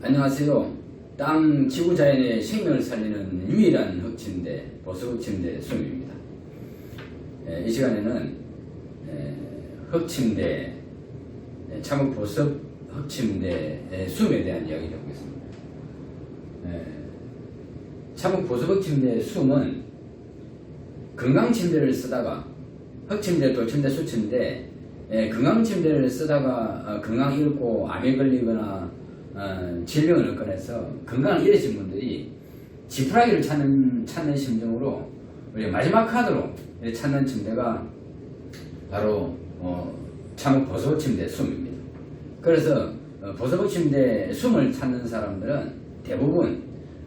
안녕하세요. 땅 지구자연의 생명을 살리는 유일한 흑침대, 보석흑침대 숨입니다. 이 시간에는 흑침대, 참흑 보석 흑침대의 숨에 대한 이야기를 해보겠습니다. 참흑 보석 흑침대의 숨은 건강침대를 쓰다가 흑침대, 돌침대, 수침대, 건강침대를 쓰다가 건강 잃고 암에 걸리거나 질병을 얻거나 해서 건강을 잃으신 분들이 지푸라기를 찾는 심정으로 우리 마지막 카드로 찾는 침대가 바로 참흑 보석 침대 숨입니다. 그래서 보석 침대 숨을 찾는 사람들은 대부분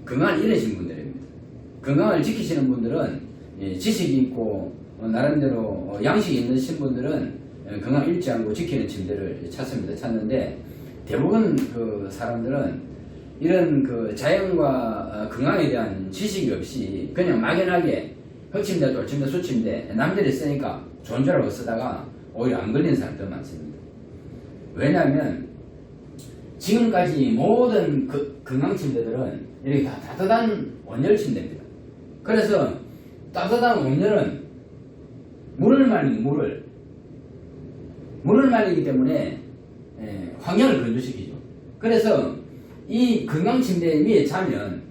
건강을 잃으신 분들입니다. 건강을 지키시는 분들은 지식이 있고 나름대로 양식이 있는 신분들은 건강 잃지 않고 지키는 침대를 찾는데 대부분 그 사람들은 이런 그 자연과 건강에 대한 지식이 없이 그냥 막연하게 흑침대, 돌침대, 수침대 남들이 쓰니까 좋은 줄 알고 쓰다가 오히려 안 걸리는 사람들 많습니다. 왜냐하면 지금까지 모든 건강침대들은 이렇게 다 따뜻한 온열 침대입니다. 그래서 따뜻한 온열은 물을 말리기 때문에 환경을 건조시키죠. 그래서 이 건강침대 위에 자면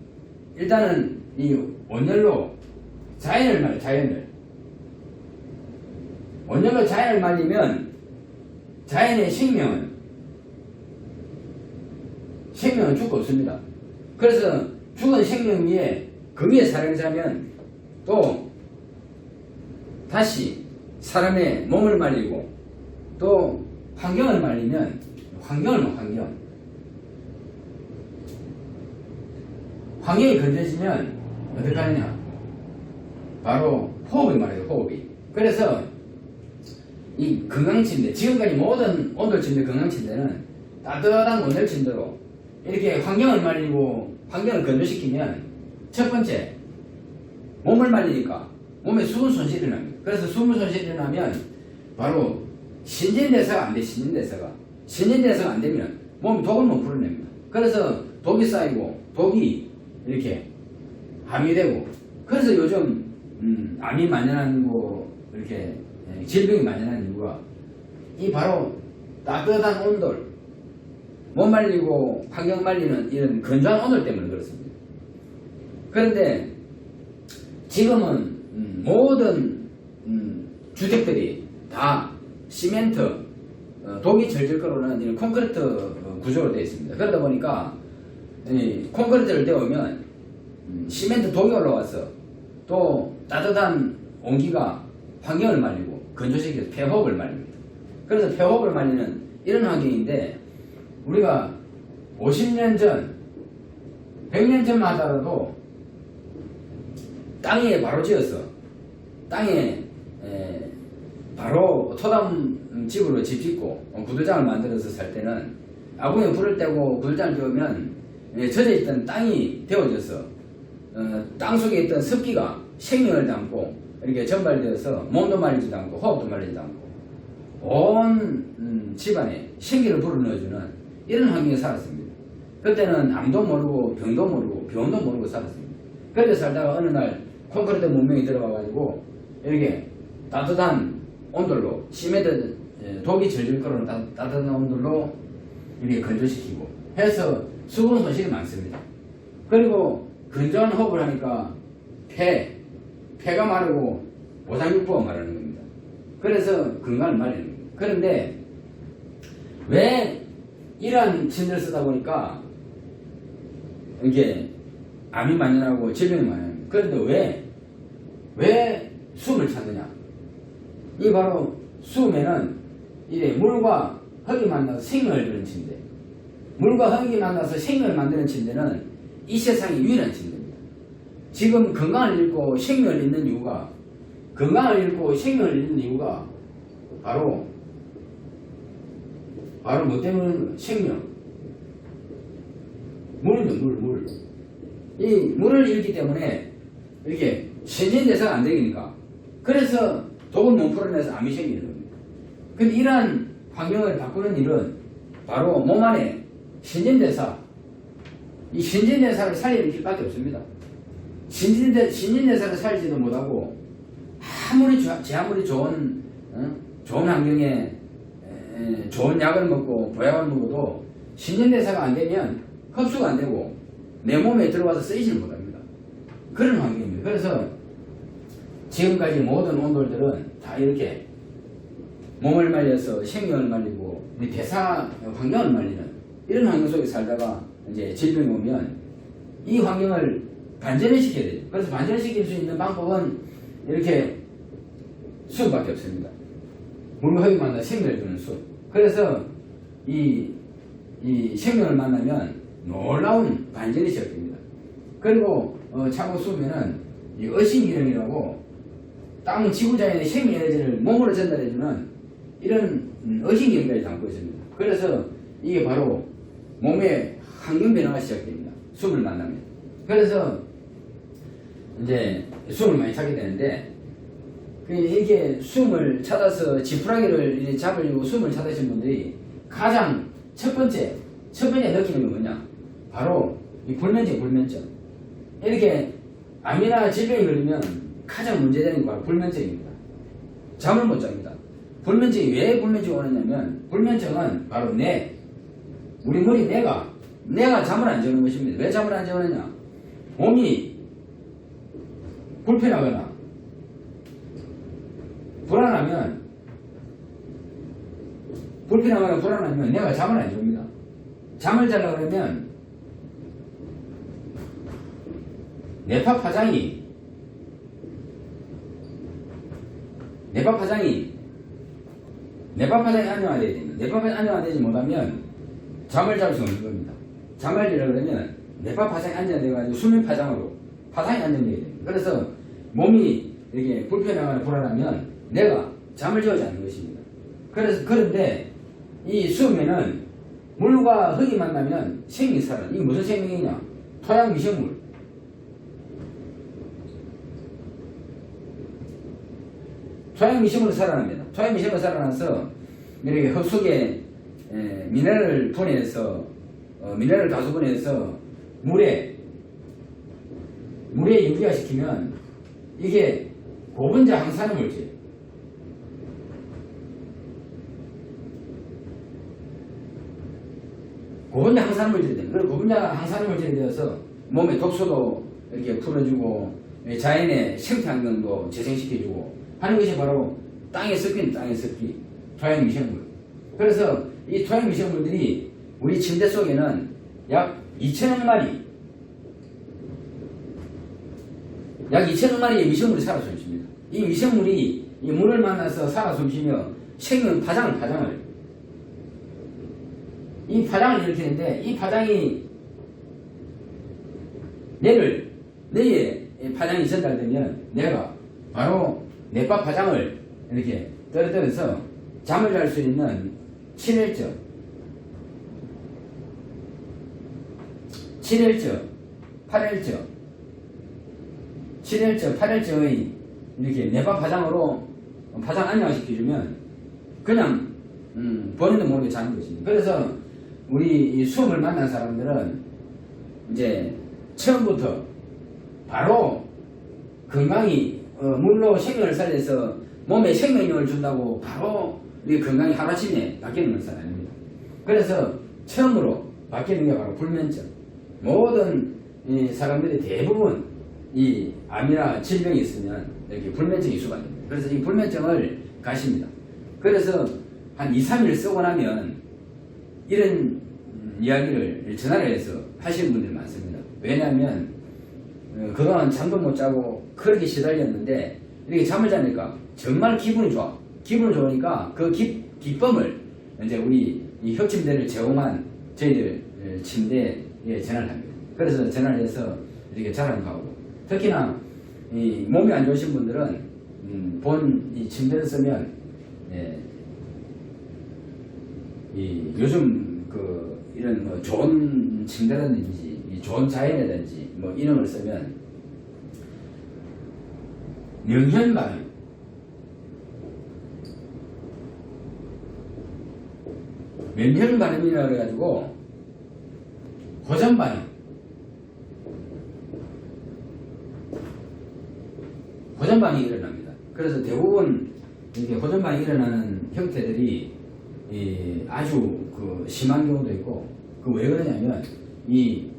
일단은 이 온열로 온열로 자연을 말리면 자연의 생명은 죽고 없습니다. 그래서 죽은 생명 위에 그 위에 사람이 자면 또 다시 사람의 몸을 말리고 또 환경을 말리면 환경이 건조해지면 어떻게 하느냐, 바로 호흡이 말이에요. 호흡이. 그래서 이 건강침대, 지금까지 모든 온돌침대, 건강침대는 따뜻한 온열침대로 이렇게 환경을 말리고 환경을 건조시키면 첫 번째 몸을 말리니까 몸에 수분 손실이 납니다. 그래서 수분 손실이 나면 바로 신진대사가 안 돼. 신진대사가 안 되면 몸이 독을 못 풀어냅니다. 그래서 독이 쌓이고 독이 이렇게 암이 되고, 그래서 요즘 암이 만연하고 이렇게 질병이 만연한 이유가 이 바로 따뜻한 온돌, 몸 말리고 환경 말리는 이런 건조한 온돌 때문에 그렇습니다. 그런데 지금은 모든 주택들이 다 시멘트, 독이 절절 끓어오는 이런 콘크리트 구조로 되어 있습니다. 그러다 보니까 콘크리트를 데우면 시멘트 독이 올라와서 또 따뜻한 온기가 환경을 말리고 건조시켜서 폐호흡을 말립니다. 그래서 폐호흡을 말리는 이런 환경인데, 우리가 50년 전, 100년 전만 하더라도 땅에 바로 지어서 땅에 바로 토담 집으로 집 짓고 구들장을 만들어서 살 때는 아궁이에 불을 떼고 구들장을 떼우면 젖어있던 땅이 데워져서 땅 속에 있던 습기가 생명을 담고 이렇게 전발되어서 몸도 말리지도 않고 호흡도 말리지도 않고 온 집안에 생기를 불어넣어주는 이런 환경에 살았습니다. 그때는 암도 모르고 병도 모르고 병도 모르고 살았습니다. 그렇게 살다가 어느 날 콘크리트 문명이 들어와가지고 이렇게 따뜻한 온돌로 시멘트 독이 절절 끓어오는 따뜻한 온돌로 이렇게 건조시키고 해서 수분 손실이 많습니다. 그리고 건조한 호흡을 하니까 폐가 마르고 오장육부가 마르는 겁니다. 그래서 건강을 말리는 겁니다. 그런데 왜 이런 침대를 쓰다 보니까 이게 암이 만연하고 질병이 만연합니다. 그런데 왜 숨을 찾느냐? 이 바로 숨에는 이래 물과 흙이 만나서 생명을 주는 침대, 물과 흙이 만나서 생명을 만드는 침대는 이 세상의 유일한 침대입니다. 지금 건강을 잃고 생명을 잃는 이유가 바로 뭐 때문에 생명, 물. 이 물을 잃기 때문에 이렇게 신진대사가 안 되니까, 그래서 독을 못 풀어내서 암이 생기는 겁니다. 근데 이러한 환경을 바꾸는 일은 바로 몸 안에 신진대사, 이 신진대사를 살리는 길밖에 없습니다. 신진대사를 살지도 못하고 제 아무리 좋은 좋은 환경에 좋은 약을 먹고 보약을 먹어도 신진대사가 안 되면 흡수가 안 되고 내 몸에 들어와서 쓰이지를 못합니다. 그런 환경입니다. 그래서 지금까지 모든 온돌들은 다 이렇게 몸을 말려서 생명을 말리고 대사 환경을 말리는 이런 환경 속에 살다가 이제 질병이 오면 이 환경을 반전을 시켜야 돼요. 그래서 반전시킬 수 있는 방법은 이렇게 수밖에 없습니다. 물과 흙이 만나 생명을 주는 수. 그래서 이 생명을 만나면 놀라운 반전이 시작됩니다. 그리고 차고 수면은 이 어신기능이라고 땅 지구자연의 생명 에너지를 몸으로 전달해주는 이런 어신기능까지 담고 있습니다. 그래서 이게 바로 몸의 환경 변화가 시작됩니다. 숨을 만나면. 그래서 이제 숨을 많이 차게 되는데 이렇게 숨을 찾아서 지푸라기를 잡으려고 숨을 찾으신 분들이 가장 첫 번째 느끼는 건 뭐냐? 바로 이 불면증. 이렇게 암이나 질병이 걸리면 가장 문제되는 게 바로 불면증입니다. 잠을 못 잡니다. 불면증이 왜 불면증이 오느냐면 불면증은 바로 우리 머리 내가 잠을 안 재우는 것입니다. 왜 잠을 안 재우느냐? 몸이 불편하거나 불안하면 내가 잠을 안 재웁니다. 잠을 자려고 그러면 뇌파 파장이 안정화되어야 됩니다. 뇌파 파장이 안정화되지 못하면 잠을 잘 수 없는 겁니다. 잠을 자려고 그러면 뇌파 파장이 안정화되어가지고 수면 파장이 안정되어야 됩니다. 그래서 몸이 이렇게 불편하거나 불안하면 내가 잠을 재우지 않는 것입니다. 그런데 이 수면은 물과 흙이 만나면 생명이 살아. 이게 무슨 생명이냐? 토양 미생물. 토양 미생물로 살아납니다. 토양 미생물로 살아나서 이렇게 흙 속에 미네랄을 분해해서 미네랄 가수 분해해서 물에 유기화시키면 이게 고분자 항산화 물질. 고분자 항산화 물질이 됩니다. 그리고 고분자 항산화 물질이 되어서 몸의 독소도 이렇게 풀어주고 자연의 생태환경도 재생시켜주고 하는 것이 바로 땅에 섞인 토양 미생물. 그래서 이 토양 미생물들이 우리 침대 속에는 약 2천억 마리의 미생물이 살아 숨쉽니다. 이 미생물이 이 물을 만나서 살아 숨쉬며 생명 파장을 일으키는데 이 파장이 뇌에 파장이 전달되면 뇌가 바로 뇌파 파장을 이렇게 떨어뜨려서 잠을 잘 수 있는 친혈적, 팔혈적의 이렇게 뇌파 파장으로 파장 안정시켜주면 그냥 본인도 모르게 자는 것입니다. 그래서 우리 이 수음을 만난 사람들은 이제 처음부터 바로 건강히 물로 생명을 살려서 몸에 생명력을 준다고 바로 우리 건강이 하루아침에 바뀌는 것은 아닙니다. 그래서 처음으로 바뀌는 게 바로 불면증. 모든 이 사람들이 대부분 이 암이나 질병이 있으면 이렇게 불면증이 수반됩니다. 그래서 이 불면증을 가십니다. 그래서 한 2, 3일 쓰고 나면 이런 이야기를 전화를 해서 하시는 분들이 많습니다. 왜냐하면 그동안 잠도 못 자고 그렇게 시달렸는데 이렇게 잠을 자니까 정말 기분이 좋아. 기분이 좋으니까 그 기쁨을 이제 우리 이 혁침대를 제공한 저희들 침대에 전화를 합니다. 그래서 전화를 해서 이렇게 자랑을 하고, 특히나 이 몸이 안 좋으신 분들은 본 이 침대를 쓰면 이 요즘 이런 뭐 좋은 침대라든지 좋은 자연이라든지 뭐 이런 걸 쓰면 면혈 반응이라고 해가지고 고전 반응, 호전반이 일어납니다. 그래서 대부분 이렇게 호전반이 일어나는 형태들이 아주 그 심한 경우도 있고, 그 왜 그러냐면 이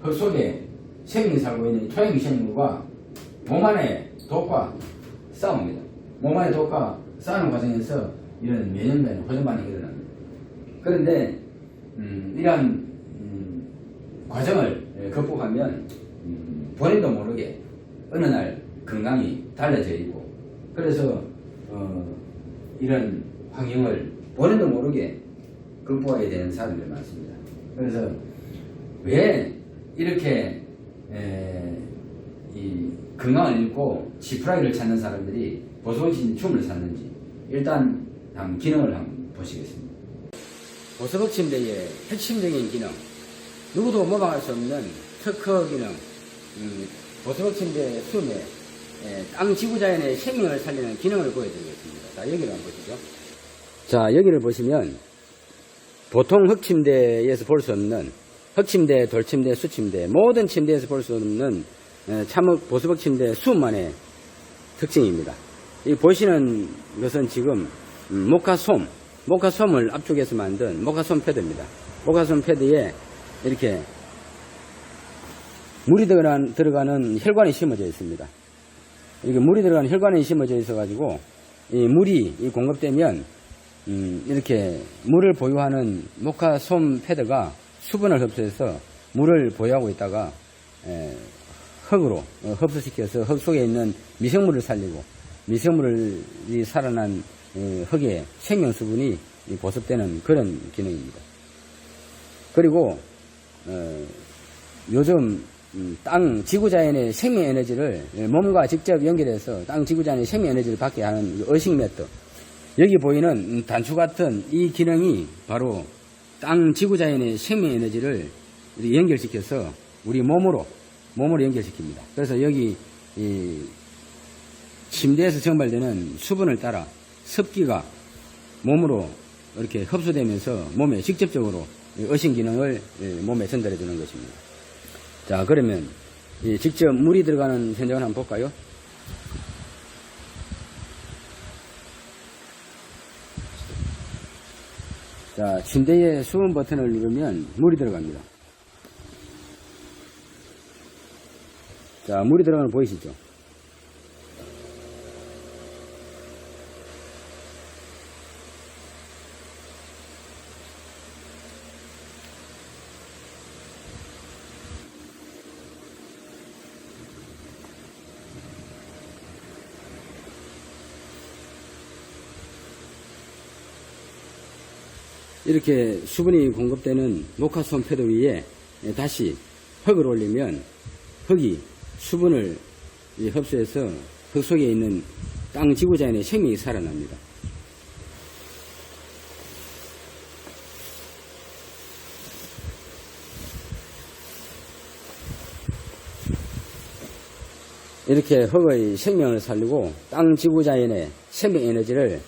흙 속에 생명이 살고 있는 토양 미생물과 몸 안에 독과 싸웁니다. 몸 안에 독과 싸우는 과정에서 이런 면역된 호전반이 일어납니다. 그런데 이러한 과정을 극복하면 본인도 모르게 어느 날 건강이 달라져 있고, 그래서 이런 환경을 본인도 모르게 극복하게 되는 사람들이 많습니다. 그래서 왜 이렇게 이 건강을 잃고 지푸라기를 찾는 사람들이 보석진 춤을 찾는지 일단 한번 기능을 한번 보시겠습니다. 보석 침대의 핵심적인 기능, 누구도 모방할 수 없는 특허 기능, 보석 침대 숨에 땅 지구자연의 생명을 살리는 기능을 보여드리겠습니다. 자, 여기를 한번 보시죠. 자, 여기를 보시면 보통 흙침대에서 볼 수 없는, 흙침대, 돌침대, 수침대, 모든 침대에서 볼 수 없는 참흙 보수벽 침대 수만의 특징입니다. 이 보시는 것은 지금 모카솜을 압축해서 만든 모카솜 패드입니다. 모카솜 패드에 이렇게 물이 들어가는 혈관이 심어져 있습니다. 이렇게 물이 들어가는 혈관이 심어져 있어가지고 이 물이 공급되면 이렇게 물을 보유하는 모카솜 패드가 수분을 흡수해서 물을 보유하고 있다가 흙으로 흡수시켜서 흙 속에 있는 미생물을 살리고, 미생물이 살아난 흙의 생명수분이 보습되는 그런 기능입니다. 그리고 요즘 땅 지구자연의 생명에너지를 몸과 직접 연결해서 땅 지구자연의 생명에너지를 받게 하는 어식 매트, 여기 보이는 단추 같은 이 기능이 바로 땅 지구자연의 생명에너지를 연결시켜서 우리 몸으로 연결시킵니다. 그래서 여기 이 침대에서 증발되는 수분을 따라 습기가 몸으로 이렇게 흡수되면서 몸에 직접적으로 어신 기능을 몸에 전달해 주는 것입니다. 자, 그러면 직접 물이 들어가는 현장을 한번 볼까요? 자, 침대의 수분 버튼을 누르면 물이 들어갑니다. 자, 물이 들어가는 거 보이시죠? 이렇게 수분이 공급되는 모카솜 패드 위에 다시 흙을 올리면 흙이 수분을 흡수해서 흙 속에 있는 땅 지구자연의 생명이 살아납니다. 이렇게 흙의 생명을 살리고 땅 지구자연의 생명 에너지를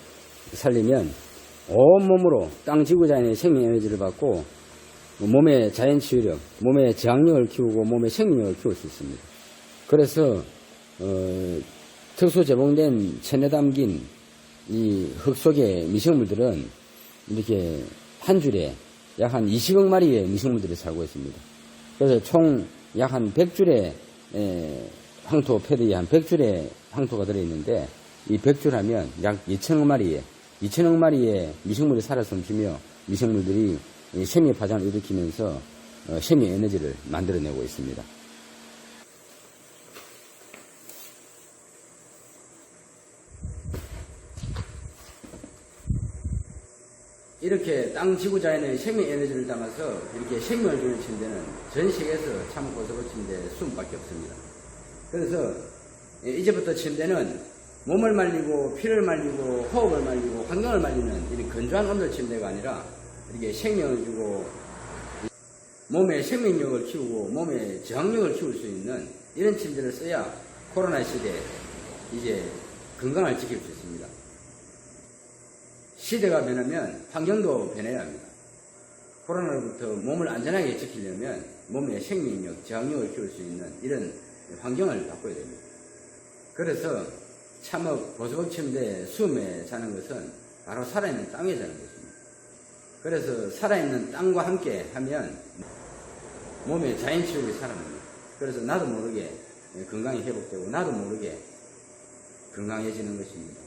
살리면 온몸으로 땅 지구자연의 생명 에너지를 받고 몸의 자연치유력, 몸의 저항력을 키우고 몸의 생명력을 키울 수 있습니다. 그래서 특수 제봉된 천에 담긴 이 흙 속의 미생물들은 이렇게 한 줄에 약 한 20억 마리의 미생물들이 살고 있습니다. 그래서 총 약 한 100줄의 황토 패드에 한 100줄의 황토가 들어있는데, 이 100줄 하면 약 2천억 마리의 미생물이 살아 숨쉬며 미생물들이 생명 파장을 일으키면서 생명 에너지를 만들어내고 있습니다. 이렇게 땅 지구자연의 생명 에너지를 담아서 이렇게 생명을 주는 침대는 전 세계에서 참 고스톱 침대 20밖에 없습니다. 그래서 이제부터 침대는 몸을 말리고 피를 말리고 호흡을 말리고 환경을 말리는 이런 건조한 온돌 침대가 아니라 이렇게 생명을 주고 몸의 생명력을 키우고 몸의 저항력을 키울 수 있는 이런 침대를 써야 코로나 시대에 이제 건강을 지킬 수 있습니다. 시대가 변하면 환경도 변해야 합니다. 코로나로부터 몸을 안전하게 지키려면 몸의 생명력, 저항력을 키울 수 있는 이런 환경을 바꿔야 됩니다. 그래서 참혹 보수복 침대 수음에 자는 것은 바로 살아있는 땅에 자는 것입니다. 그래서 살아있는 땅과 함께 하면 몸에 자연치유가 살아납니다. 그래서 나도 모르게 건강이 회복되고 나도 모르게 건강해지는 것입니다.